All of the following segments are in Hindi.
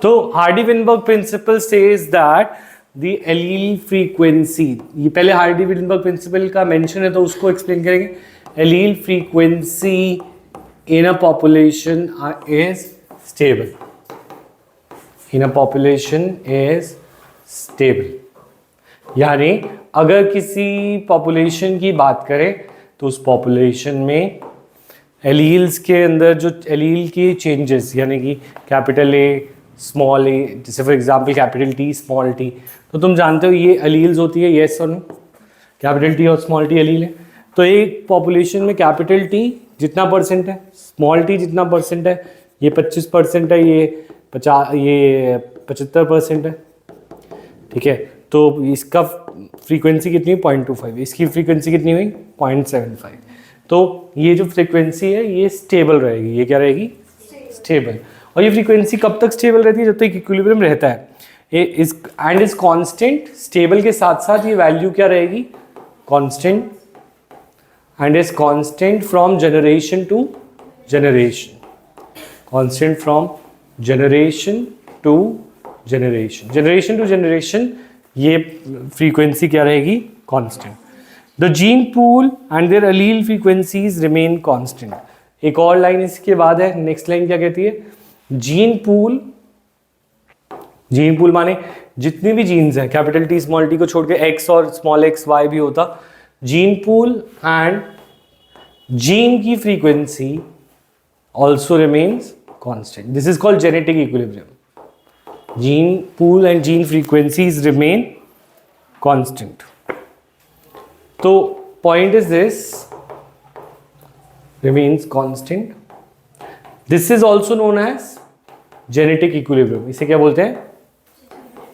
तो Hardy Weinberg principle says that the allele frequency, ये पहले हार्डी-विनबर्ग प्रिंसिपल का मेंशन है तो उसको एक्सप्लेन करेंगे. Allele frequency in a population is stable. In a population is stable, यानी अगर किसी पॉपुलेशन की बात करें तो उस पॉपुलेशन में एलील्स के अंदर जो एलील की चेंजेस, यानी कि कैपिटल ए स्मॉल ए, जैसे for example capital T small T, तो तुम जानते हो ये एलील्स होती है, येस और नो. कैपिटल टी और स्मॉल टी एलील है. तो एक पॉपुलेशन में कैपिटल टी जितना परसेंट है, स्मॉल टी जितना परसेंट है, ये 25% है, ये 75% है. ठीक है, तो इसका फ्रीक्वेंसी कितनी है 0.25, इसकी फ्रीक्वेंसी कितनी हुई 0.75. तो ये जो फ्रीक्वेंसी है ये स्टेबल रहेगी. ये क्या रहेगी? स्टेबल. और ये फ्रीक्वेंसी कब तक स्टेबल रहती है? जब तक इक्विलिब्रियम रहता है. And is constant. स्टेबल के साथ साथ ये वैल्यू क्या रहेगी? Constant. And is constant from generation to generation. Constant from generation to generation. Generation to generation ये फ्रीक्वेंसी क्या रहेगी? Constant. The gene pool and their allele frequencies remain constant. एक और लाइन इसके बाद है, नेक्स्ट लाइन क्या कहती है? Gene pool. जीन पूल माने जितनी भी जीन्स हैं, कैपिटल टी स्मॉल टी को छोड़ के एक्स और स्मॉल एक्स वाई भी होता. जीन पूल एंड जीन की frequency also remains constant. This is called genetic equilibrium. gene pool and gene frequencies remain constant. So point is this, remains constant. This is also known as genetic equilibrium. इसे क्या बोलते हैं?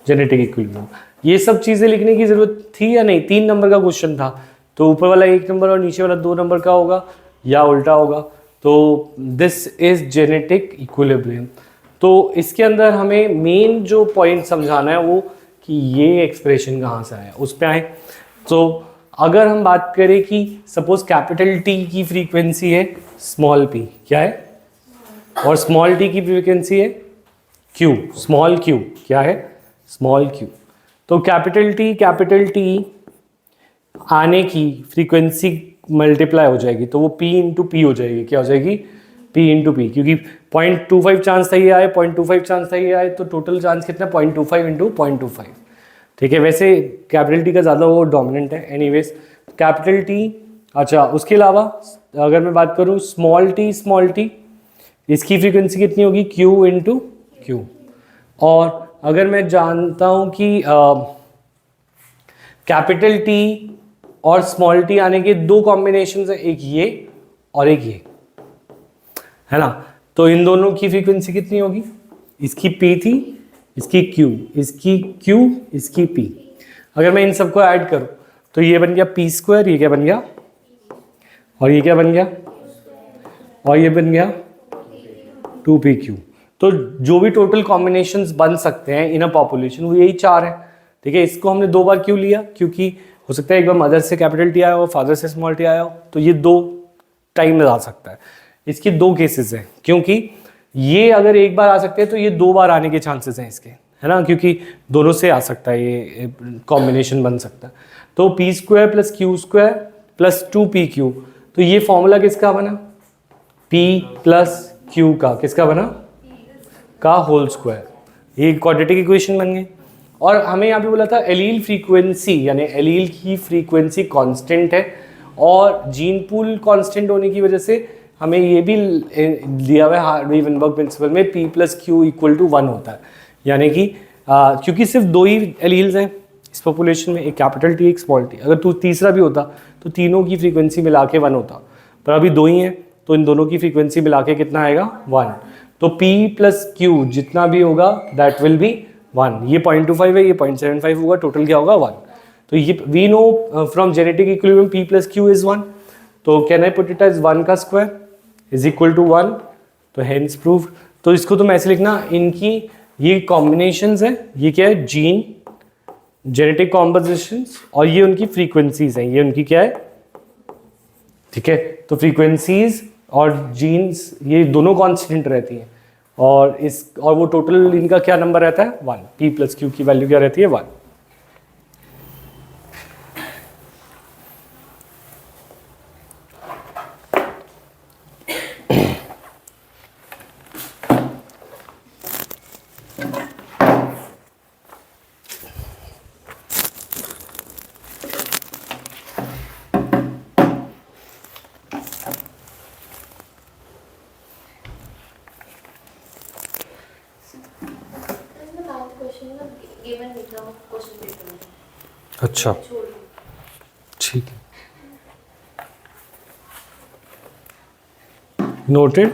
Genetic equilibrium. ये सब चीजें लिखने की जरूरत थी या नहीं? 3 नंबर का क्वेश्चन था, तो ऊपर वाला 1 नंबर और नीचे वाला 2 नंबर का होगा या उल्टा होगा. तो दिस इज जेनेटिक इक्विलिब्रियम. तो इसके अंदर हमें मेन जो पॉइंट समझाना है वो कि ये एक्सप्रेशन कहाँ से आया, उस पर आए. तो अगर हम बात करें कि सपोज कैपिटल टी की फ्रीक्वेंसी है स्मॉल पी, क्या है? और स्मॉल टी की फ्रीक्वेंसी है क्यू, स्मॉल क्यू, क्या है? Small Q. तो कैपिटल टी आने की फ्रीक्वेंसी मल्टीप्लाई हो जाएगी, तो वो पी इंटू पी हो जाएगी. क्या हो जाएगी? P into P. क्योंकि 0.25 चांस था ये आए, 0.25 चांस था ये आए, तो टोटल चांस कितना? 0.25 इंटू 0.25. ठीक है, वैसे कैपिटल टी का ज़्यादा वो डोमिनेंट है. Anyways capital T. अच्छा, उसके अलावा अगर मैं बात करूँ स्मॉल टी, इसकी फ्रीक्वेंसी कितनी होगी? Q into Q. और अगर मैं जानता हूँ कि कैपिटल टी और स्मॉल टी आने के 2 कॉम्बिनेशन है, एक ये और एक ये, है ना? तो इन दोनों की फ्रीक्वेंसी कितनी होगी? इसकी P थी, इसकी Q, इसकी Q, इसकी P. अगर मैं इन सबको ऐड करूं तो ये बन गया P², ये क्या बन गया? और ये क्या बन गया? और ये बन गया 2PQ. तो जो भी टोटल कॉम्बिनेशंस बन सकते हैं इन अ पॉपुलेशन वो यही 4 है. ठीक है, इसको हमने 2 बार क्यों लिया? क्योंकि हो सकता है एक बार मदर से कैपिटल टी आया हो, फादर से स्मॉल टी आया हो, तो ये 2 टाइम में आ सकता है. इसके 2 केसेस हैं, क्योंकि ये अगर एक बार आ सकते हैं तो ये 2 बार आने के चांसेस हैं इसके, है ना? क्योंकि दोनों से आ सकता है, ये कॉम्बिनेशन बन सकता है. तो P² plus Q² plus 2PQ. तो ये फॉर्मूला किसका बना? P प्लस Q का. किसका बना? का होल स्क्वायर. ये क्वाड्रेटिक इक्वेशन बन गई. और हमें यहाँ पे बोला था एलील फ्रीक्वेंसी, यानी एलील की फ्रीक्वेंसी कांस्टेंट है, और जीन पूल कांस्टेंट होने की वजह से हमें ये भी दिया हुआ है हार्डी-विनबर्ग प्रिंसिपल में P plus Q equal to 1 होता है. यानी कि क्योंकि सिर्फ 2 ही एलील्स हैं इस पॉपुलेशन में, एक कैपिटल टी एक स्मॉल टी. अगर तो तीसरा भी होता तो तीनों की फ्रीक्वेंसी मिला के 1 होता, पर अभी 2 ही हैं, तो इन दोनों की फ्रीक्वेंसी मिला के कितना आएगा? 1. तो P प्लस Q जितना भी होगा दैट विल बी 1. ये 0.25 है, ये 0.75 होगा, टोटल क्या होगा? 1. तो ये we know from genetic equilibrium P plus Q is 1. तो can I put it as 1 का स्क्वायर इज इक्वल टू 1. तो हेंस प्रूव्ड. तो इसको तुम ऐसे लिखना, इनकी ये कॉम्बिनेशंस है, ये क्या है? जीन, जेनेटिक कॉम्पोजिशंस, और ये उनकी फ्रीक्वेंसीज हैं, ये उनकी क्या है? ठीक है, तो फ्रीक्वेंसीज और जीन्स ये दोनों कांस्टेंट रहती हैं, और वो टोटल इनका क्या नंबर रहता है 1, p प्लस क्यू की वैल्यू क्या रहती है 1। अच्छा ठीक है, नोटेड।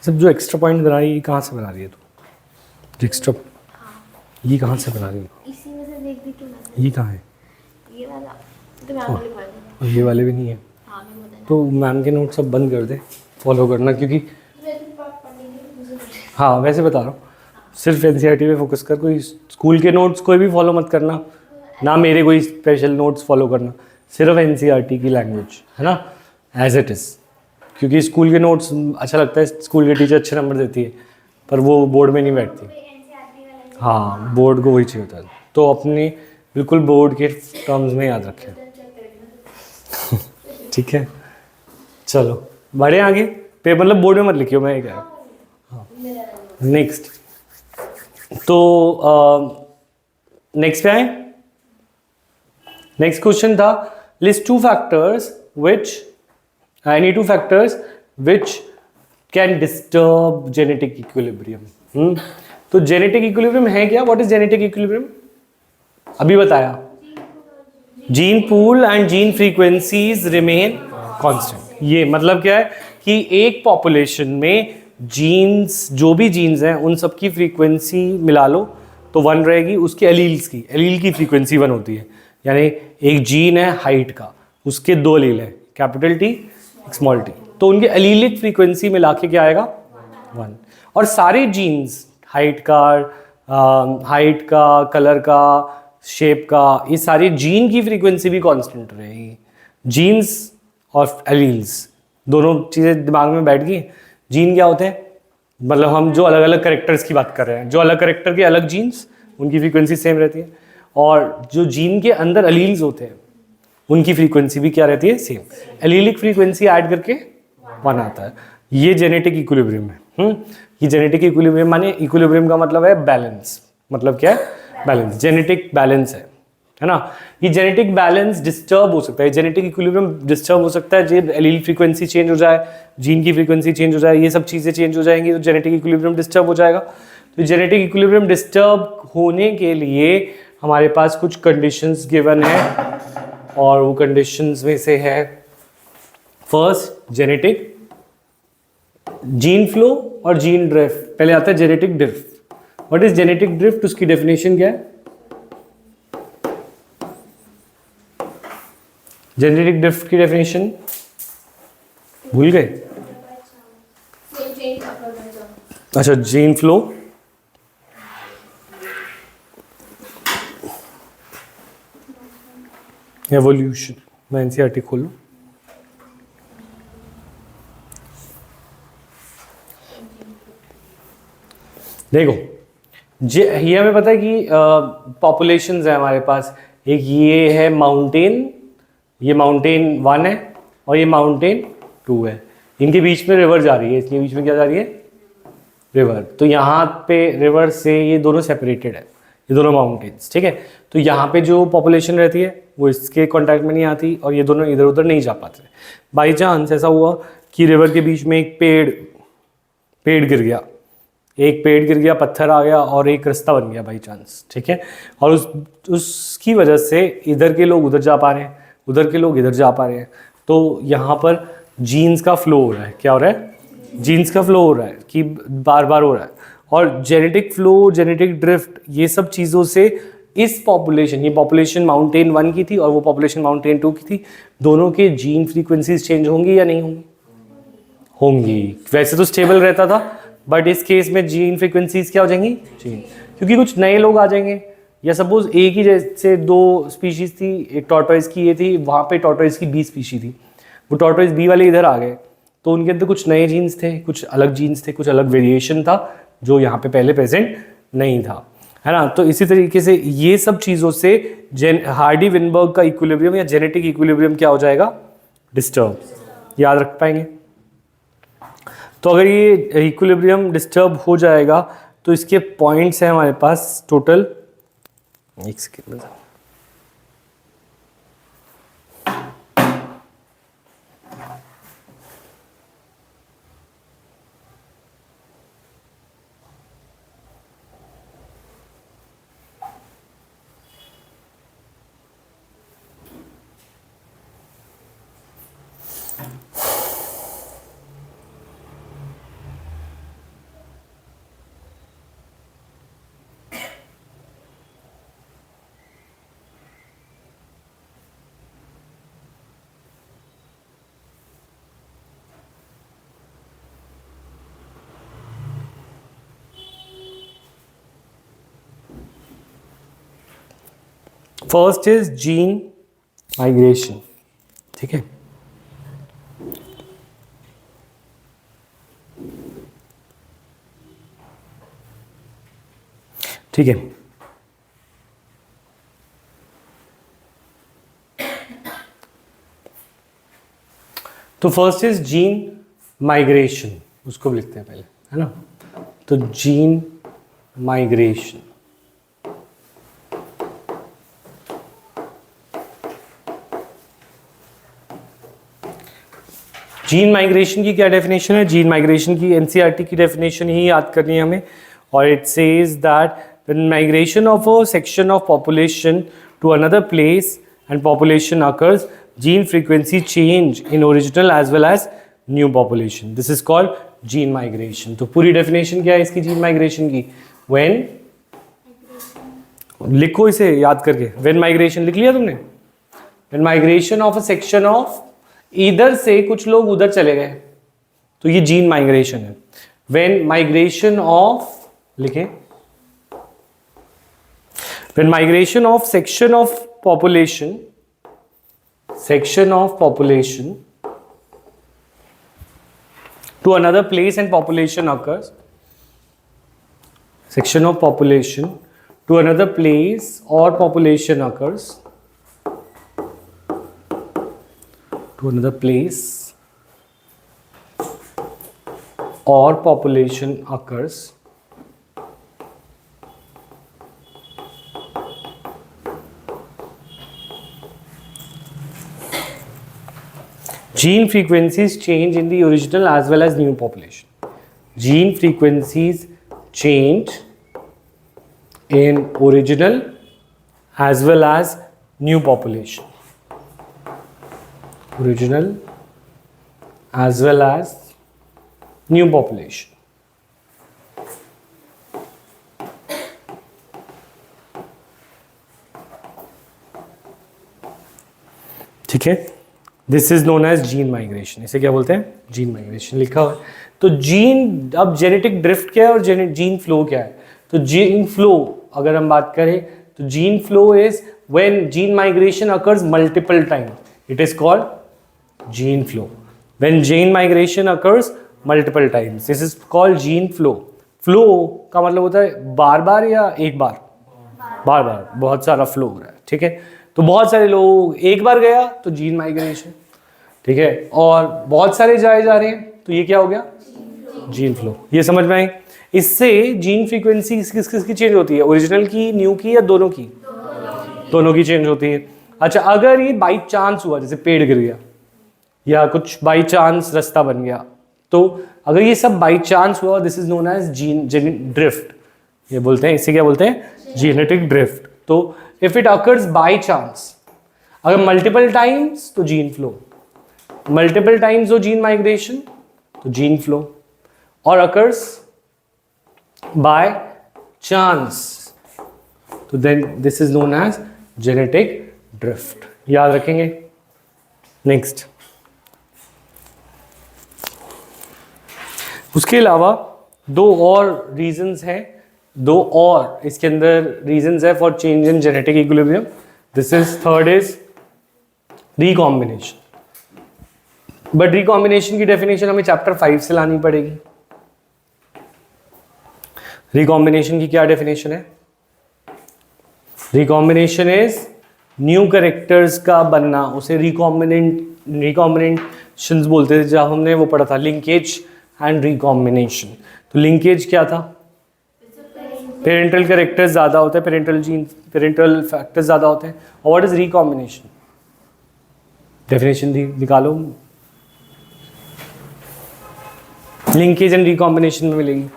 सब जो एक्स्ट्रा पॉइंट बना रही है, कहाँ से बना रही है तू? एक्स्ट्रा ये कहाँ से बना रही है? इसी में से देख के बना। ये कहाँ है? ये वाला तो मैम ने लिखवा दिया। और ये वाले भी नहीं है? हाँ मैं बताना। तो मैम के नोट सब बंद कर दे, फॉलो करना, क्योंकि हाँ वैसे बता रहा हूँ, सिर्फ एनसीईआरटी पे फोकस कर, कोई स्कूल के नोट्स कोई भी फॉलो मत करना, ना मेरे कोई स्पेशल नोट्स फॉलो करना, सिर्फ एनसीईआरटी की लैंग्वेज है ना, एज इट इज़। क्योंकि स्कूल के नोट्स अच्छा लगता है, स्कूल के टीचर अच्छे नंबर देती है, पर वो बोर्ड में नहीं बैठती। हाँ बोर्ड को वही चाहिए होता है, तो अपने बिल्कुल बोर्ड के टर्म्स में याद रखें। ठीक है चलो बढ़े आगे पे, मतलब बोर्ड में मत लिखियो, मैं ये कह रहा हूँ। हाँ नेक्स्ट, तो नेक्स्ट पे आए। नेक्स्ट क्वेश्चन था list 2 factors which any 2 factors which can disturb genetic equilibrium। तो genetic equilibrium है क्या? What is genetic equilibrium? अभी बताया, gene pool and gene frequencies remain constant। ये मतलब क्या है कि एक पॉपुलेशन में जीन्स, जो भी जीन्स हैं उन सब की फ्रीक्वेंसी मिला लो तो 1 रहेगी, उसके एलील की फ्रीक्वेंसी 1 होती है। यानी एक जीन है हाइट का, उसके 2 एलील है, कैपिटल टी स्मॉल टी, तो उनके एलीलिक फ्रीक्वेंसी मिला के क्या आएगा 1। और सारे जीन्स हाइट का, कलर का, शेप का, ये सारे जीन की फ्रीक्वेंसी भी कांस्टेंट रहेगी। जीन्स और एलील्स दोनों चीज़ें दिमाग में बैठ गई। जीन क्या होते हैं? मतलब हम जो अलग अलग करेक्टर्स की बात कर रहे हैं, जो अलग करेक्टर के अलग जीन्स, उनकी फ्रीक्वेंसी सेम रहती है, और जो जीन के अंदर एलील्स होते हैं उनकी फ्रीक्वेंसी भी क्या रहती है सेम। एलीलिक फ्रीक्वेंसी ऐड करके 1 आता है। ये जेनेटिक इक्विलिब्रियम है। ये जेनेटिक इक्विलिब्रियम माने, इक्विलिब्रियम का मतलब है बैलेंस। मतलब क्या है? बैलेंस, जेनेटिक बैलेंस है ना। ये जेनेटिक बैलेंस डिस्टर्ब हो सकता है, जेनेटिक इक्विलिब्रियम डिस्टर्ब हो सकता है जब एलील फ्रीक्वेंसी चेंज हो जाए, जीन की फ्रीक्वेंसी चेंज हो जाए, ये सब चीज़ें चेंज हो जाएंगी तो जेनेटिक इक्विलिब्रियम डिस्टर्ब हो जाएगा। तो जेनेटिक इक्विलिब्रियम डिस्टर्ब होने के लिए हमारे पास कुछ कंडीशंस गिवन है, और वो कंडीशंस में से है फर्स्ट जेनेटिक, जीन फ्लो और जीन ड्रिफ्ट। पहले आता है genetic drift. What is genetic drift? उसकी डेफिनेशन क्या है? जेनेटिक ड्रिफ्ट की डेफिनेशन भूल गए? अच्छा, जीन फ्लो, एवोल्यूशन। मैं एनसीईआरटी खोल लूँ। देखो ये हमें पता है कि पॉपुलेशंस है हमारे पास। एक ये है माउंटेन, ये माउंटेन 1 है और ये माउंटेन 2 है। इनके बीच में रिवर जा रही है, इसके बीच में क्या जा रही है? रिवर। तो यहाँ पे रिवर से ये दोनों सेपरेटेड है, ये दोनों माउंटेन्स, ठीक है। तो यहाँ पे जो पॉपुलेशन रहती है वो इसके कांटेक्ट में नहीं आती और ये दोनों इधर उधर नहीं जा पाते। बाई चांस ऐसा हुआ कि रिवर के बीच में एक पेड़ गिर गया, एक पेड़ गिर गया, पत्थर आ गया और एक रास्ता बन गया बाई चांस, ठीक है। और उसकी वजह से इधर के लोग उधर जा पा रहे हैं, उधर के लोग इधर जा पा रहे हैं। तो यहाँ पर जीन्स का फ्लो हो रहा है। क्या हो रहा है? जीन्स का फ्लो हो रहा है कि बार बार हो रहा है। और जेनेटिक फ्लो, जेनेटिक ड्रिफ्ट, ये सब चीज़ों से इस पॉपुलेशन, ये पॉपुलेशन माउंटेन 1 की थी और वो पॉपुलेशन माउंटेन 2 की थी, दोनों के जीन फ्रीक्वेंसीज चेंज होंगी या नहीं होंगी? होंगी। वैसे तो स्टेबल रहता था, बट इस केस में जीन फ्रीक्वेंसीज क्या हो जाएंगी? चेंज, क्योंकि कुछ नए लोग आ जाएंगे। या सपोज एक ही जैसे 2 स्पीशीज थी, एक टॉर्टोइज की ये थी, वहाँ पे टॉर्टोइज की 20 स्पीशी थी, वो टॉर्टोइज बी वाले इधर आ गए, तो उनके अंदर कुछ नए जीन्स थे, कुछ अलग जीन्स थे, कुछ अलग वेरिएशन था जो यहाँ पे पहले प्रेजेंट नहीं था, है ना। तो इसी तरीके से ये सब चीज़ों से हार्डी विनबर्ग का इक्विलिब्रियम या जेनेटिक इक्विलिब्रियम क्या हो जाएगा? डिस्टर्ब। याद रख पाएंगे? तो अगर ये इक्विलिब्रियम डिस्टर्ब हो जाएगा तो इसके पॉइंट्स हैं हमारे पास टोटल, एक second, first is gene migration, ठीक है। ठीक है, तो फर्स्ट इज जीन माइग्रेशन, उसको भी लिखते हैं पहले, है ना। तो जीन माइग्रेशन, जीन माइग्रेशन की क्या डेफिनेशन है? जीन माइग्रेशन की एनसीईआरटी की डेफिनेशन ही याद करनी है हमें, और it says that when migration of a section of population to another place and population occurs, gene frequency change in original as well as new population, this is called gene migration. तो पूरी डेफिनेशन क्या है इसकी जीन माइग्रेशन की? व्हेन, लिखो इसे याद करके, व्हेन माइग्रेशन लिख लिया तुमने? When migration of a section of, इधर से कुछ लोग उधर चले गए, तो ये जीन माइग्रेशन है। व्हेन माइग्रेशन ऑफ, लिखें, when migration of section of population, to another place and population occurs, section of population to another place or population occurs, to another place or population occurs, gene frequencies change in the original as well as new population. Gene frequencies change in original as well as new population. Original as well as new population. ठीक है, this is known as gene migration. इसे क्या बोलते हैं? जीन माइग्रेशन लिखा हुआ है। तो जीन, अब जेनेटिक ड्रिफ्ट क्या है और जीन फ्लो क्या है? तो जीन फ्लो अगर हम बात करें तो gene flow is when gene migration occurs multiple time, it is called gene flow. When gene migration occurs multiple times, this is called gene flow. Flow का मतलब होता है बार बार या एक बार? बार बार, बहुत सारा फ्लो हो रहा है, ठीक है। तो बहुत सारे लोग एक बार गया तो जीन माइग्रेशन, ठीक है, और बहुत सारे जाए जा रहे हैं तो ये क्या हो गया? Gene flow. ये समझ में आई? इससे जीन फ्रीक्वेंसी किसकी चेंज होती है? ओरिजिनल की, न्यू की, या दोनों की? दोनों की चेंज होती है। अच्छा, अगर ये बाई चांस हुआ, जैसे पेड़ गिर गया या कुछ बाई चांस रास्ता बन गया, तो अगर ये सब बाई चांस हुआ, this is known as gene drift, ये बोलते हैं, इसे क्या बोलते हैं, जेनेटिक ड्रिफ्ट। तो if it occurs by chance, अगर मल्टीपल टाइम्स तो जीन फ्लो, मल्टीपल टाइम्स हो जीन माइग्रेशन तो जीन फ्लो, और अकर्स बाय चांस तो then this is known as genetic drift. याद रखेंगे। नेक्स्ट, उसके अलावा दो और रीजंस हैं, दो और इसके अंदर रीजंस है for change in genetic equilibrium. This is third is recombination, but recombination की डेफिनेशन हमें चैप्टर 5 से लानी पड़ेगी। रिकॉम्बिनेशन की क्या डेफिनेशन है? रिकॉम्बिनेशन इज न्यू कैरेक्टर्स का बनना, उसे रिकॉम्बिनेशंस बोलते थे। जब हमने वो पढ़ा था लिंकेज एंड रिकॉम्बिनेशन, तो लिंकेज क्या था? पेरेंटल कैरेक्टर्स ज़्यादा होते हैं, पेरेंटल फैक्टर्स ज़्यादा होते हैं। और व्हाट इज रिकॉम्बिनेशन? डेफिनेशन दी, निकालो। लिंकेज एंड रिकॉम्बिनेशन में मिलेगी।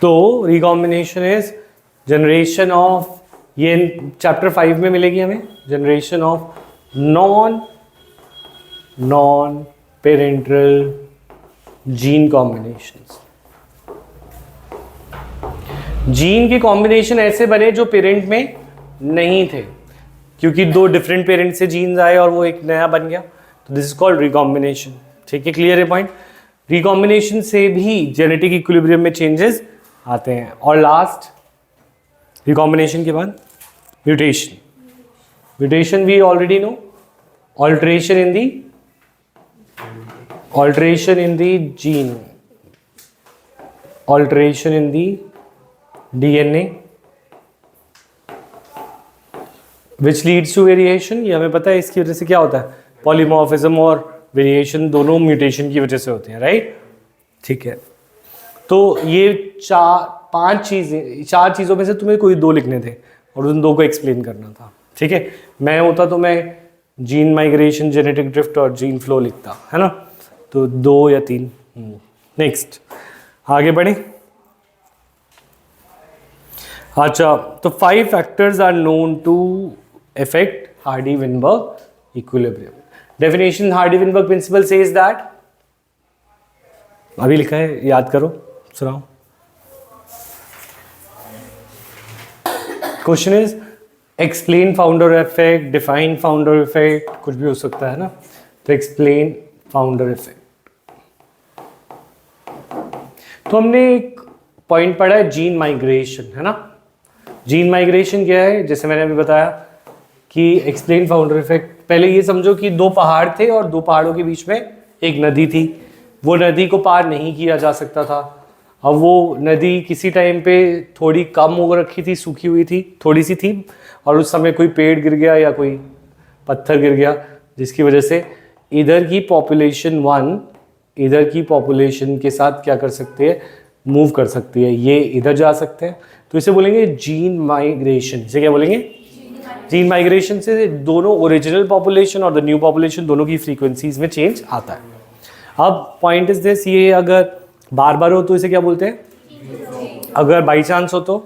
तो रिकॉम्बिनेशन इज जनरेशन ऑफ, ये चैप्टर 5 में मिलेगी हमें, generation of non parental gene combinations. Gene के कॉम्बिनेशन ऐसे बने जो पेरेंट में नहीं थे, क्योंकि दो डिफरेंट पेरेंट से जीन्स आए और वो एक नया बन गया, तो दिस इज कॉल्ड रिकॉम्बिनेशन। ठीक है, क्लियर है पॉइंट? रिकॉम्बिनेशन से भी जेनेटिक इक्विलिब्रियम में चेंजेस आते हैं। और लास्ट, रिकॉम्बिनेशन के बाद mutation. Mutation we already know, alteration in the gene, alteration in the DNA which leads to variation. ये हमें पता है, इसकी वजह से क्या होता है, पॉलीमॉर्फिज्म और वेरिएशन दोनों म्यूटेशन की वजह से होते हैं, राइट? ठीक है, तो ये चार चीज़ों में से तुम्हें कोई दो लिखने थे और उन दो को एक्सप्लेन करना था। ठीक है, मैं होता तो मैं जीन माइग्रेशन, जेनेटिक ड्रिफ्ट और जीन फ्लो लिखता, है ना? तो 2 या 3। नेक्स्ट, आगे बढ़े। अच्छा, तो 5 factors are known to affect Hardy-Weinberg equilibrium. Definition Hardy-Weinberg principle says that, अभी लिखा है, याद करो, सुनाओ। Question is explain founder effect, define founder effect, कुछ भी हो सकता है ना। तो एक्सप्लेन फाउंडर इफेक्ट, तो हमने एक पॉइंट पढ़ा है जीन माइग्रेशन, है ना। जीन माइग्रेशन क्या है? जैसे मैंने अभी बताया कि एक्सप्लेन फाउंडर इफेक्ट, पहले ये समझो कि 2 पहाड़ थे और 2 पहाड़ों के बीच में एक नदी थी। वो नदी को पार नहीं किया जा सकता था। अब वो नदी किसी टाइम पे थोड़ी कम हो रखी थी, सूखी हुई थी, थोड़ी सी थी, और उस समय कोई पेड़ गिर गया या कोई पत्थर गिर गया, जिसकी वजह से इधर की पॉपुलेशन 1 इधर की पॉपुलेशन के साथ क्या कर सकते हैं, मूव कर सकती है, ये इधर जा सकते हैं। तो इसे बोलेंगे जीन माइग्रेशन। इसे क्या बोलेंगे? जीन माइग्रेशन से दोनों ओरिजिनल पॉपुलेशन और द न्यू पॉपुलेशन दोनों की फ्रीक्वेंसीज में चेंज आता है। अब पॉइंट इज दिस, ये अगर बार बार हो तो इसे क्या बोलते हैं? अगर बाई चांस हो तो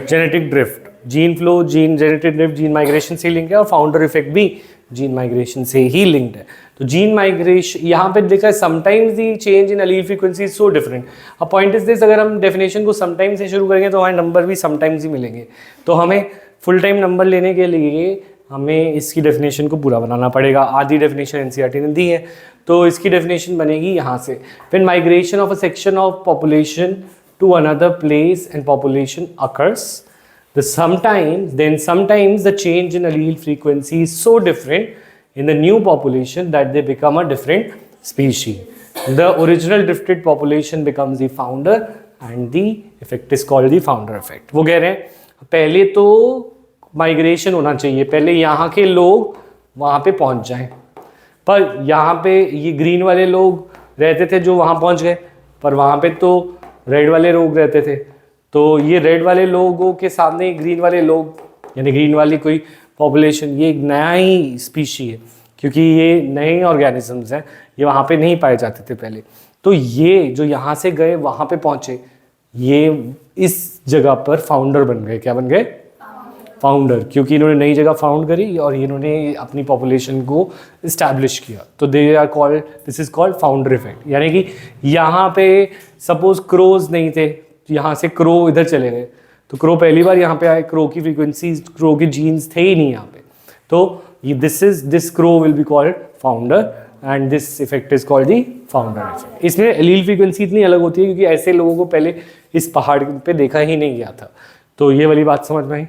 genetic drift. Gene flow, gene genetic drift gene migration से लिंक है, और फाउंडर इफेक्ट भी जीन माइग्रेशन से ही लिंक्ड है। तो जीन माइग्रेशन यहाँ पे देखा है, sometimes the change in allele frequency is so different. अब पॉइंट इज दिस, अगर हम डेफिनेशन को समटाइम्स से शुरू करेंगे तो हमारे नंबर भी समटाइम्स ही मिलेंगे। तो हमें फुल टाइम नंबर लेने के लिए हमें इसकी डेफिनेशन को पूरा बनाना पड़ेगा। आधी डेफिनेशन एनसीईआरटी ने दी है, तो इसकी डेफिनेशन बनेगी यहाँ से। When migration of a section of population to another place and population occurs, sometimes the change in allele frequency is so different in the new population that they become a different species. The original drifted population becomes the founder and the effect is called the founder effect. वो कह रहे हैं पहले तो माइग्रेशन होना चाहिए, पहले यहाँ के लोग वहाँ पे पहुँच जाएं, पर यहाँ पे ये ग्रीन वाले लोग रहते थे जो वहाँ पहुँच गए, पर वहाँ पे तो रेड वाले लोग रहते थे। तो ये रेड वाले लोगों के सामने ग्रीन वाले लोग, यानी ग्रीन वाली कोई पॉपुलेशन, ये एक नया ही स्पीशी है, क्योंकि ये नए ऑर्गेनिजम्स हैं, ये वहाँ पे नहीं पाए जाते थे पहले। तो ये जो यहाँ से गए वहाँ पे पहुँचे, ये इस जगह पर फाउंडर बन गए। क्या बन गए? फाउंडर, क्योंकि इन्होंने नई जगह फाउंड करी और इन्होंने अपनी पॉपुलेशन को इस्टेब्लिश किया। तो they are called, this is called founder effect. यानी कि यहाँ पे सपोज क्रोज नहीं थे, तो यहाँ से क्रो इधर चले गए, तो क्रो पहली बार यहाँ पे आए, क्रो की फ्रीक्वेंसी, क्रो के जीन्स थे ही नहीं यहाँ पे, तो ये this crow will be called founder and this effect is called the founder effect. इसमें एलील फ्रीक्वेंसी इतनी अलग होती है क्योंकि ऐसे लोगों को पहले इस पहाड़ पे देखा ही नहीं गया था। तो ये वाली बात समझ में आई।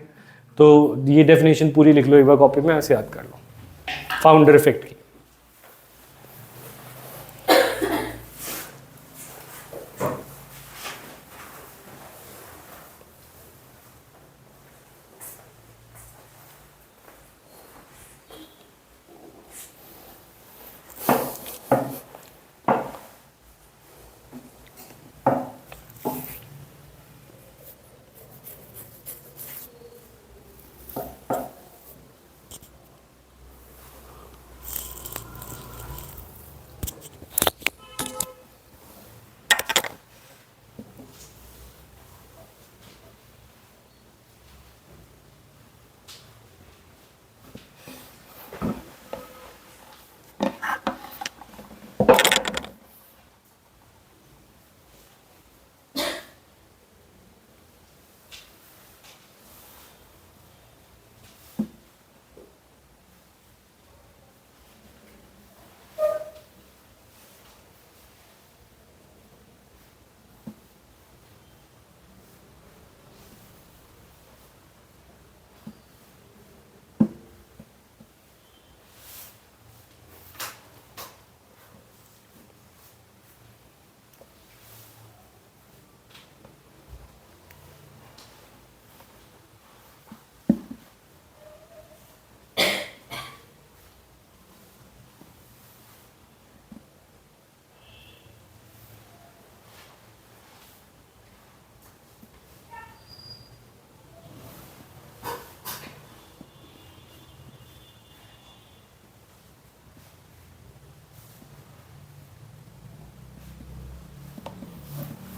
तो ये डेफिनेशन पूरी लिख लो एक बार कॉपी में, ऐसे याद कर लो फाउंडर इफेक्ट की।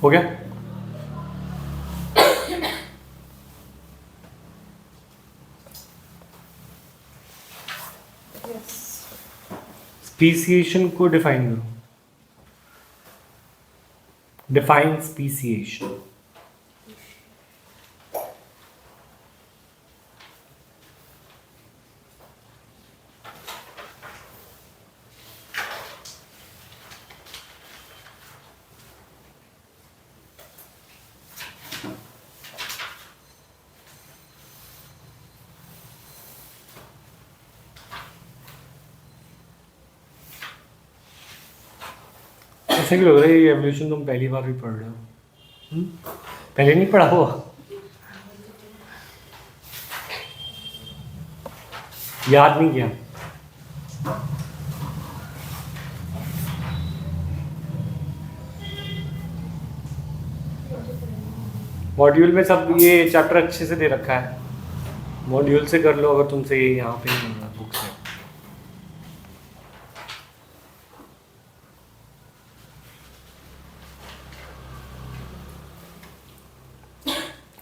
हो गया? स्पीसिएशन को डिफाइन करो। Define speciation. ऐसे भी लग रहा है ये एवोल्यूशन तुम पहली बार भी पढ़ रहे हो। पहले नहीं पढ़ा हुआ? याद नहीं किया? मॉड्यूल में सब ये चैप्टर अच्छे से दे रखा है, मॉड्यूल से कर लो अगर तुमसे ये यहाँ पे नहीं मिल रहा बुक से।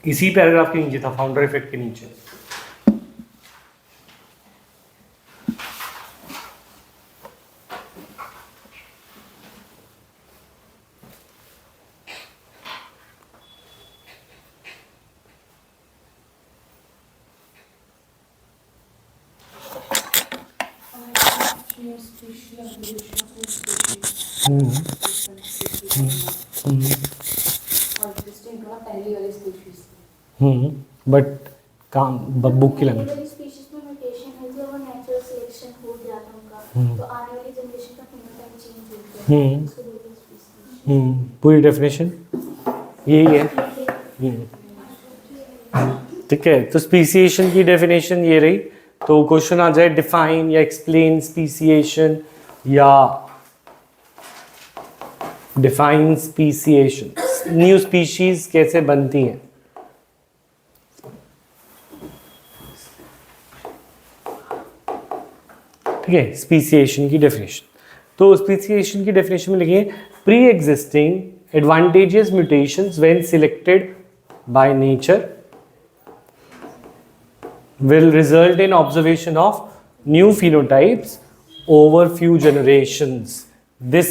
इसी पैराग्राफ के नीचे था, फाउंडर इफेक्ट के नीचे। बट काम बुक की लैंग्वेज स्पीशीज में म्यूटेशन है जो नेचुरल सिलेक्शन हो गया था उनका, तो आने वाली जनरेशन का फिनोटाइप चेंज हो गया, उसको बोलते हैं स्पीशीज। पूरी डेफिनेशन यही है। ठीक है, तो स्पीसिएशन की डेफिनेशन ये रही। तो क्वेश्चन आ जाए डिफाइन या एक्सप्लेन स्पीसिएशन या डिफाइन स्पीसिएशन, न्यू स्पीशीज कैसे बनती हैं। ठीक है, स्पीसिएशन की डेफिनेशन। तो स्पीसिएशन की डेफिनेशन में लिखिए pre existing advantageous mutations when selected by nature will result in observation of new phenotypes over few generations. This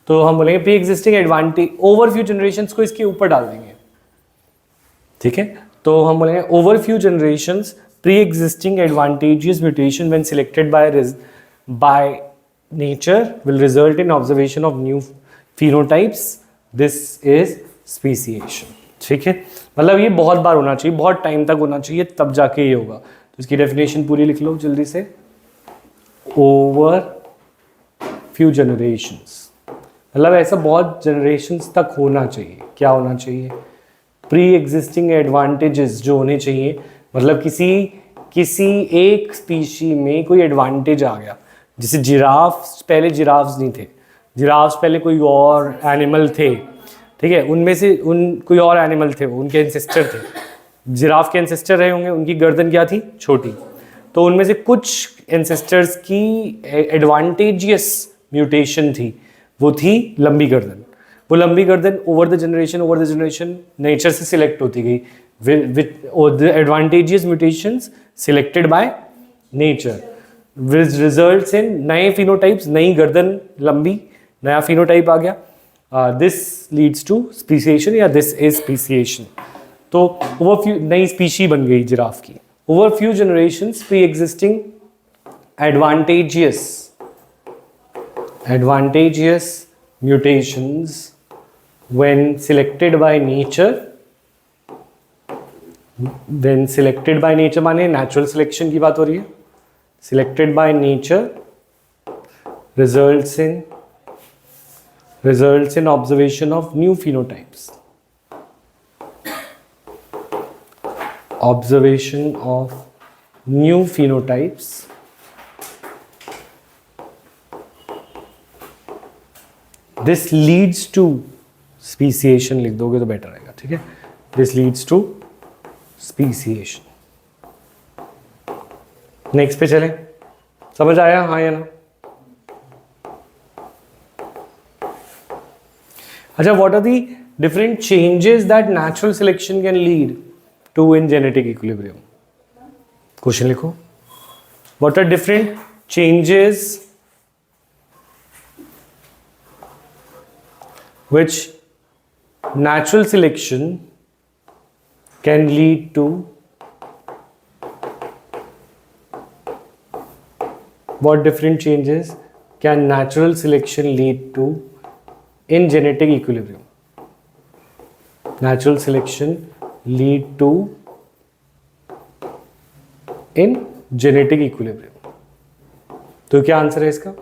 तो हम बोलेंगे pre existing advantage, over few generations को इसके ऊपर डाल देंगे, ठीक है। तो हम बोलेंगे over few generations pre existing advantageous mutation when selected by nature will result in observation of new phenotypes, this is speciation, ठीक है। मतलब ये बहुत बार होना चाहिए, बहुत टाइम तक होना चाहिए, तब जाके ये होगा। तो इसकी डेफिनेशन पूरी लिख लो जल्दी से, ओवर फ्यू जनरेशंस, मतलब ऐसा बहुत जनरेशंस तक होना चाहिए। क्या होना चाहिए? प्री एग्जिस्टिंग एडवांटेजेस जो होने चाहिए, मतलब किसी एक स्पीशी में कोई एडवांटेज आ गया, जैसे जिराफ, पहले जिराफ्स नहीं थे, जिराफ्स पहले कोई और एनिमल थे, ठीक है, उनमें से कोई और एनिमल थे, उनके एंसेस्टर थे, जिराफ के एंसेस्टर रहे होंगे, उनकी गर्दन क्या थी? छोटी। तो उनमें से कुछ एंसेस्टर्स की एडवांटेजियस म्यूटेशन थी, वो थी लंबी गर्दन। वो लंबी गर्दन ओवर द जनरेशन नेचर से सिलेक्ट होती गई with the advantageous mutations selected by nature, which results in नए फिनोटाइप्स, नई गर्दन लंबी, नया फिनोटाइप आ गया। दिस लीड्स टू स्पीसिएशन या दिस इज स्पीसिएशन। तो ओवर फ्यू नई स्पीशी बन गई जिराफ की। Over few generations pre existing advantageous mutations when selected by nature माने नेचुरल सिलेक्शन की बात हो रही है। Selected by nature results in observation of new phenotypes. Observation of new phenotypes this leads to speciation, लिख दोगे तो बेटर रहेगा, ठीक है। This leads to speciation. Next पे चले, समझ आया? हाँ या ना? अच्छा, what are the different changes that natural selection can lead to in genetic equilibrium? Question लिखो, what are different changes which natural selection can lead to, what different changes can natural selection lead to in genetic equilibrium? Natural selection lead to in genetic equilibrium. तो क्या आंसर है इसका?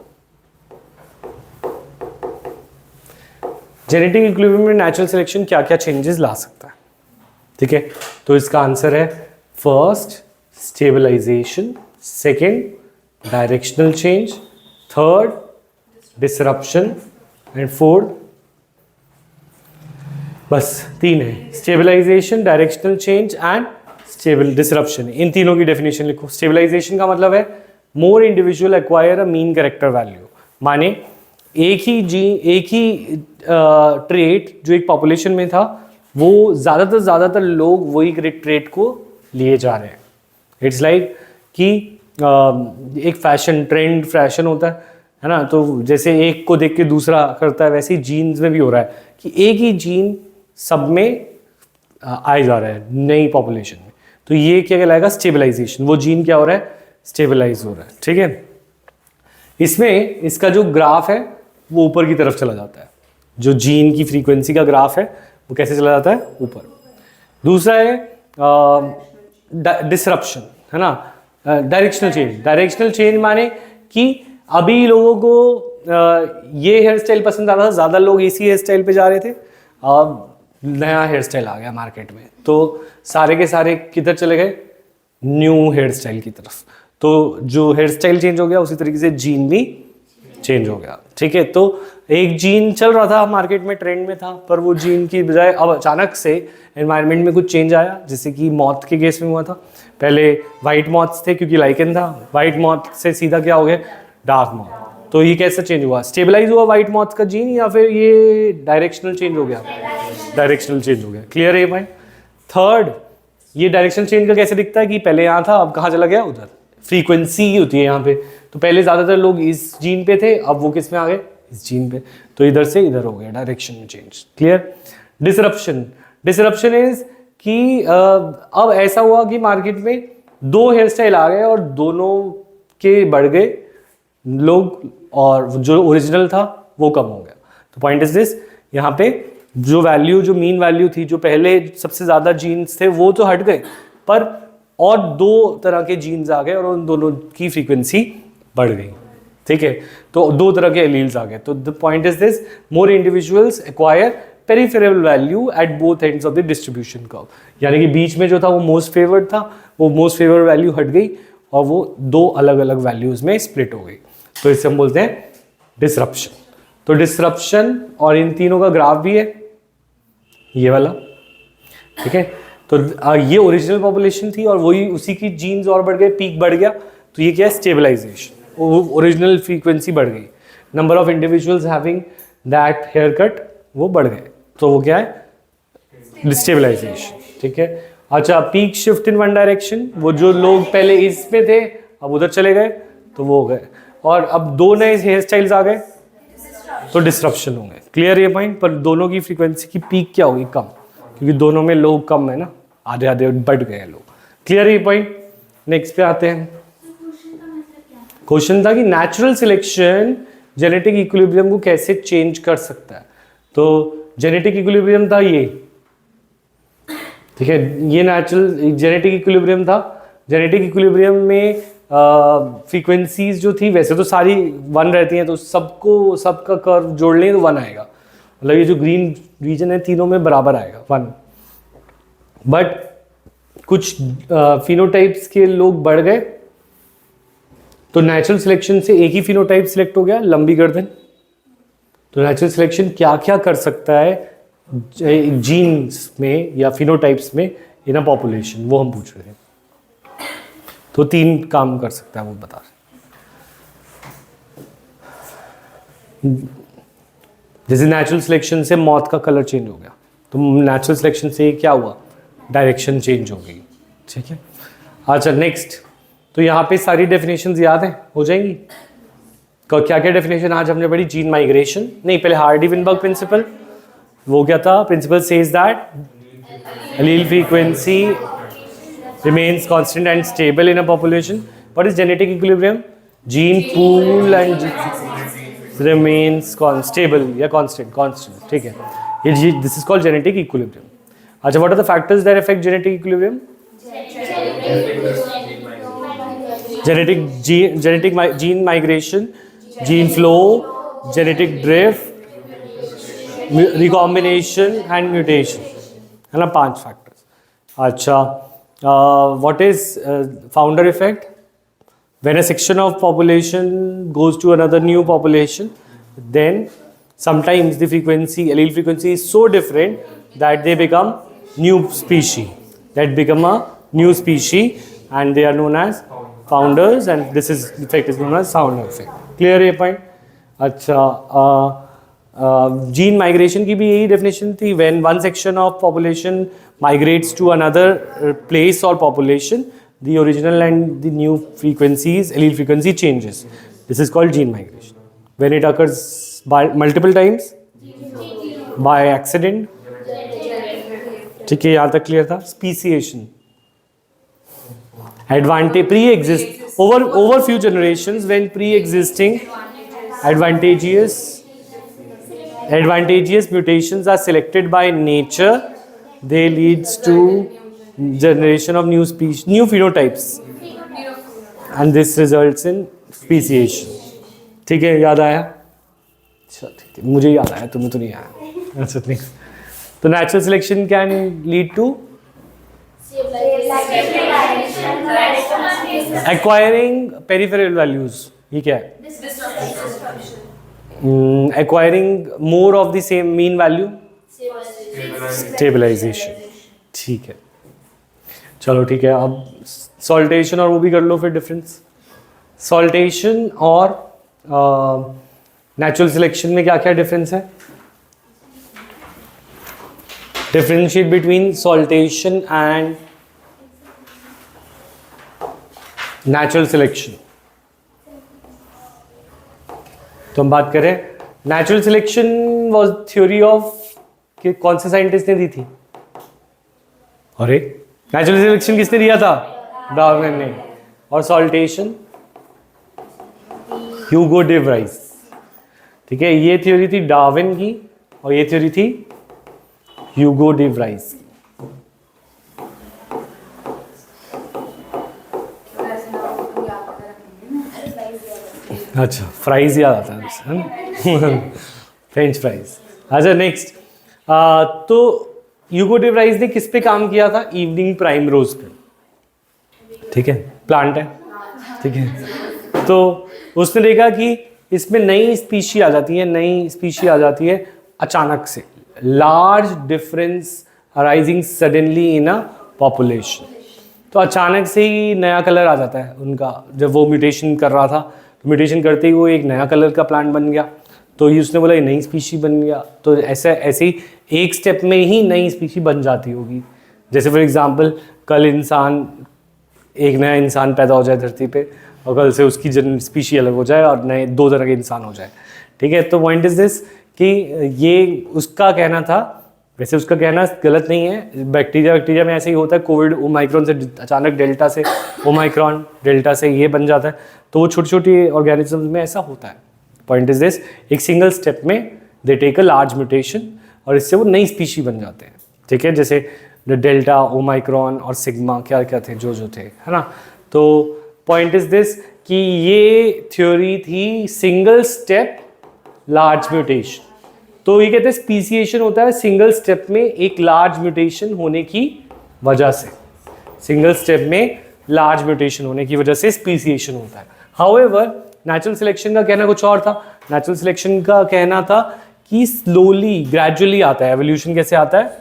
जेनेटिक इक्विलिब्रियम में नेचुरल सिलेक्शन क्या क्या चेंजेस ला सकता है, ठीक है। तो इसका आंसर है first stabilisation, second directional change, third disruption and fourth, बस तीन है, stabilisation, directional change and stable disruption. इन तीनों की डेफिनेशन लिखो। स्टेबलाइजेशन का मतलब है more individual acquire a mean character value, माने एक ही ट्रेट जो एक पॉपुलेशन में था, वो ज़्यादातर लोग वही ट्रेट को लिए जा रहे हैं। इट्स लाइक कि एक फैशन होता है ना, तो जैसे एक को देख के दूसरा करता है, वैसे ही जीन्स में भी हो रहा है कि एक ही जीन सब में आए जा रहा है नई पॉपुलेशन में। तो ये क्या कहलाएगा? स्टेबलाइजेशन। वो जीन क्या हो रहा है? स्टेबलाइज हो रहा है, ठीक है। इसमें इसका जो ग्राफ है वो ऊपर की तरफ चला जाता है, जो जीन की फ्रीक्वेंसी का ग्राफ है वो कैसे चला जाता है? ऊपर। दूसरा है डिसरप्शन, है ना, डायरेक्शनल चेंज माने कि अभी लोगों को ये हेयर स्टाइल पसंद आ रहा था, ज़्यादा लोग इसी हेयर स्टाइल पे जा रहे थे, अब नया हेयर स्टाइल आ गया मार्केट में, तो सारे के सारे किधर चले गए? न्यू हेयर स्टाइल की तरफ। तो जो हेयर स्टाइल चेंज हो गया, उसी तरीके से जीन भी चेंज हो गया, ठीक है। तो एक जीन चल रहा था मार्केट में, ट्रेंड में था, पर वो जीन की बजाय अब अचानक से एनवायरनमेंट में कुछ चेंज आया, जैसे कि मौत के केस में हुआ था। पहले वाइट मॉथ्स थे क्योंकि लाइकेन था, वाइट मॉथ से सीधा क्या हो गया? Dark moth. तो ये कैसे चेंज हुआ? स्टेबलाइज हुआ व्हाइट मॉथ का जीन या फिर ये डायरेक्शनल चेंज हो गया? डायरेक्शनल चेंज हो गया। क्लियर है भाई? थर्ड, ये डायरेक्शनल चेंज का कैसे दिखता है कि पहले यहाँ था, अब कहाँ चला गया? उधर। फ्रीक्वेंसी होती है यहाँ पे, तो पहले ज़्यादातर लोग इस जीन पे थे, अब वो किस में आ गए? इस जीन पे। तो इधर से इधर हो गया डायरेक्शन में change. Clear? Disruption, disruption is कि अब ऐसा हुआ कि मार्केट में दो हेयर स्टाइल आ गए और दोनों के बढ़ गए लोग, और जो ओरिजिनल था वो कम हो गया। तो पॉइंट इज दिस, यहाँ पे जो वैल्यू, जो मीन वैल्यू थी, जो पहले सबसे ज़्यादा जीन्स थे वो तो हट गए, पर और दो तरह के जीन्स आ गए और उन दोनों की फ्रीक्वेंसी बढ़ गई। ठीक है, तो दो तरह के एलील्स आ गए। तो the point is this, more individuals acquire peripheral value at both ends of the distribution curve. यानी कि बीच में जो था वो मोस्ट फेवर्ड था, वो मोस्ट फेवर्ड वैल्यू हट गई और वो दो अलग अलग वैल्यूज में स्प्लिट हो गई। तो इसे हम बोलते हैं डिसरप्शन। तो डिसरप्शन, और इन तीनों का ग्राफ भी है ये वाला। ठीक है, तो ये ओरिजिनल पॉपुलेशन थी और वही उसी की जीन्स और बढ़ गए, पीक बढ़ गया। तो ये क्या है? स्टेबलाइजेशन। ओरिजिनल फ्रीक्वेंसी बढ़ गई, number of individuals having that hair cut वो बढ़ गए, तो वो क्या है? डिस्टेबलाइजेशन। ठीक है, अच्छा, peak shift in one direction, वो जो लोग पहले इसमें थे अब उधर चले गए तो वो हो गए, और अब दो नए हेयर स्टाइल्स आ गए तो डिसरप्शन होंगे। क्लियर ये पॉइंट? पर दोनों की फ्रीक्वेंसी की पीक क्या होगी? कम, क्योंकि दोनों में लोग कम है ना, आधे आधे बढ़ गए लोग। क्लियर ये पॉइंट? नेक्स्ट पे आते हैं। क्वेश्चन था कि नेचुरल सिलेक्शन जेनेटिक इक्विलिब्रियम को कैसे चेंज कर सकता है। तो जेनेटिक इक्विलिब्रियम था ये, ठीक है, ये नेचुरल जेनेटिक इक्विलिब्रियम था। जेनेटिक इक्विलिब्रियम में फ्रीक्वेंसीज जो थी, वैसे तो सारी वन रहती हैं, तो सबको सबका कर्व जोड़ लें तो वन आएगा, मतलब ये जो ग्रीन रीजन है तीनों में बराबर आएगा वन। बट कुछ फिनोटाइप्स के लोग बढ़ गए, तो नेचुरल सिलेक्शन से एक ही फिनोटाइप सिलेक्ट हो गया, लंबी गर्दन। तो नेचुरल सिलेक्शन क्या क्या कर सकता है जीन्स में या फिनोटाइप्स में इन अ पॉपुलेशन, वो हम पूछ रहे हैं। तो तीन काम कर सकता है वो बता रहे। जैसे नेचुरल सिलेक्शन से मौत का कलर चेंज हो गया, तो नेचुरल सिलेक्शन से क्या हुआ? डायरेक्शन चेंज हो गई। ठीक है, अच्छा नेक्स्ट। तो यहाँ पे सारी डेफिनेशंस याद हैं, हो जाएंगी? क्या क्या डेफिनेशन आज हमने पढ़ी? जीन माइग्रेशन नहीं, पहले हार्डी-विनबर्ग प्रिंसिपल, वो क्या था? Principle says that allele frequency remains constant and stable in a population. What is genetic equilibrium? Gene pool and remains stable या constant, ठीक है। ये this is called genetic equilibrium. अच्छा, what are the factors that affect genetic equilibrium? Genetic gene migration, gene flow, genetic drift, recombination and mutation, है ना, 5 factors। अच्छा, what is founder effect? When a section of population goes to another new population, then sometimes the frequency, allele frequency is so different that they become new species. That become a new species and they are known as founders, and this is effect is known as founder effect. Clear ये point? अच्छा, जीन माइग्रेशन की भी यही डेफिनेशन थी। When one section of population migrates to another place or population, the original and the new frequencies, allele frequency changes. This is called gene migration. When it occurs by multiple times, by accident, ठीक है, यहाँ तक क्लियर था। Speciation, advantage, pre-exist over few generations, when pre-existing advantageous mutations are selected by nature, they leads to generation of new species, new phenotypes, and this results in speciation. ठीक है, याद आया? अच्छा ठीक है, मुझे याद आया, तुम्हें तो नहीं आया। अच्छा ठीक। तो natural selection can lead to acquiring peripheral values. ये क्या है? Acquiring more of the same mean value, stabilization. ठीक है, चलो ठीक है। अब सॉल्टेशन और वो भी कर लो फिर डिफरेंस। सॉल्टेशन और नेचुरल सिलेक्शन में क्या क्या डिफरेंस है? Differentiate between saltation and natural selection. तो हम बात करें natural selection was theory of, कि कौन से साइंटिस्ट ने दी थी? अरे नेचुरल सिलेक्शन किसने दिया था? डार्विन ने। और सॉल्टेशन ह्यूगो डे व्राइस। ठीक है, ये थ्योरी थी डार्विन की और ये थ्योरी थी ह्यूगो डे व्राइस की। अच्छा, फ्राइज याद आता है उससे, फ्रेंच फ्राइज। अच्छा नेक्स्ट, तो ह्यूगो डे व्राइस ने किस पे काम किया था? इवनिंग प्राइम रोज पे। ठीक है, प्लांट है। ठीक है, तो उसने देखा कि इसमें नई स्पीशी आ जाती है, नई स्पीशी आ जाती है अचानक से, large difference arising suddenly in a population. तो अचानक से ही नया कलर आ जाता है उनका। जब वो म्यूटेशन कर रहा था तो म्यूटेशन करते ही वो एक नया कलर का प्लांट बन गया। तो ये उसने बोला ये नई स्पीशी बन गया। तो ऐसे ही एक स्टेप में ही नई स्पीशी बन जाती होगी। जैसे फॉर एग्जांपल कल इंसान, एक नया इंसान पैदा हो जाए धरती पे और कल से उसकी जन स्पीशी अलग हो जाए और नए 2 तरह के इंसान हो जाए। ठीक है, तो पॉइंट इज दिस कि ये उसका कहना था। वैसे उसका कहना गलत नहीं है, बैक्टीरिया में ऐसे ही होता है। कोविड ओमाइक्रॉन से अचानक डेल्टा से ओमाइक्रॉन, डेल्टा से ये बन जाता है। तो वो छोटी छोटी ऑर्गेनिजम्स में ऐसा होता है। पॉइंट इज दिस, एक सिंगल स्टेप में they take a large mutation और इससे वो नई स्पीशी बन जाते हैं। ठीक है, जैसे डेल्टा, ओमाइक्रॉन और सिग्मा क्या क्या थे जो थे, है ना। तो पॉइंट इज दिस कि ये थ्योरी थी सिंगल स्टेप लार्ज म्यूटेशन। तो ये कहते हैं स्पीसिएशन होता है सिंगल स्टेप में एक लार्ज म्यूटेशन होने की वजह से। सिंगल स्टेप में लार्ज म्यूटेशन होने की वजह से स्पीसिएशन होता है। हाउएवर नेचुरल सिलेक्शन का कहना कुछ और था। नेचुरल सिलेक्शन का कहना था कि स्लोली, ग्रेजुअली आता है। एवोल्यूशन कैसे आता है?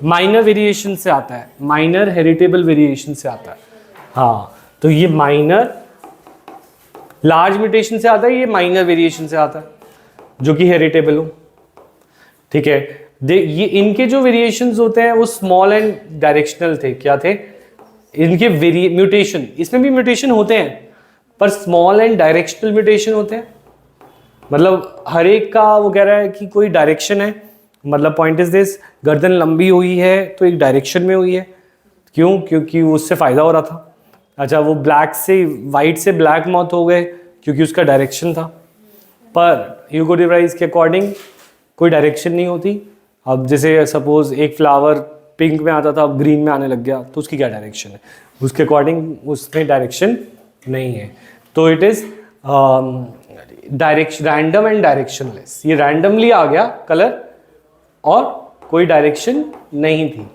माइनर वेरिएशन से आता है, माइनर हेरिटेबल वेरिएशन से आता है। हाँ, तो ये माइनर, लार्ज म्यूटेशन से आता है, ये माइनर वेरिएशन से आता है जो कि हेरिटेबल हो। ठीक है, ये इनके जो वेरिएशंस होते हैं वो स्मॉल एंड डायरेक्शनल थे। क्या थे इनके म्यूटेशन? इसमें भी म्यूटेशन होते हैं पर स्मॉल एंड डायरेक्शनल म्यूटेशन होते हैं। मतलब हर एक का वो कह रहा है कि कोई डायरेक्शन है। मतलब पॉइंट इज दिस, गर्दन लंबी हुई है तो एक डायरेक्शन में हुई है। क्यों? क्योंकि उससे फायदा हो रहा था। अच्छा, वो ब्लैक से वाइट से ब्लैक मौत हो गए क्योंकि उसका डायरेक्शन था। पर ह्यूगो डे व्राइस के अकॉर्डिंग कोई डायरेक्शन नहीं होती। अब जैसे सपोज एक फ्लावर पिंक में आता था, अब ग्रीन में आने लग गया, तो उसकी क्या डायरेक्शन है? उसके अकॉर्डिंग उसमें डायरेक्शन नहीं है। तो it is direction, random and directionless. ये रैंडमली आ गया कलर और कोई डायरेक्शन नहीं थी,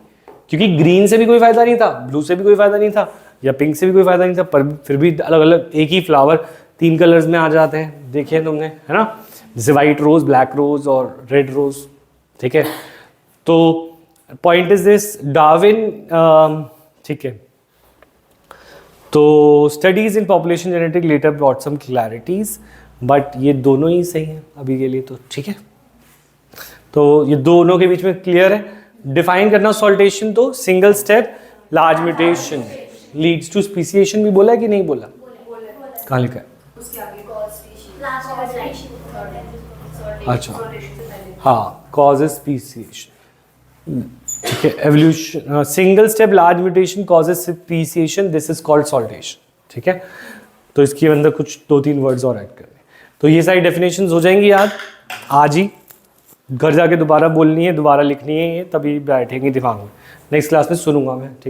क्योंकि ग्रीन से भी कोई फायदा नहीं था, ब्लू से भी कोई फायदा नहीं था, या पिंक से भी कोई फायदा नहीं था, पर फिर भी अलग अलग एक ही फ्लावर 3 कलर्स में आ जाते हैं। देखिए तुमने, है ना, जैसे वाइट रोज, ब्लैक रोज और रेड रोज। ठीक है, तो पॉइंट इज दिस, डार्विन, ठीक है, तो studies in population genetic later brought some clarities, but ये दोनों ही सही हैं अभी के लिए। तो ठीक है, तो ये दोनों के बीच में क्लियर है। डिफाइन करना सॉल्टेशन, तो single step large mutation leads to speciation भी बोला है कि नहीं बोला? कहाँ लिखा है? अच्छा, हाँ, कॉजेज स्पीसिएशन। ठीक है, evolution, single step large mutation causes speciation, this is called saltation. ठीक है, तो इसके अंदर कुछ 2-3 वर्ड्स और ऐड करने। तो ये सारी डेफिनेशंस हो जाएंगी याद आज ही। घर जाके दोबारा बोलनी है, दोबारा लिखनी है, ये तभी बैठेंगे दिमाग में। नेक्स्ट क्लास में सुनूंगा मैं।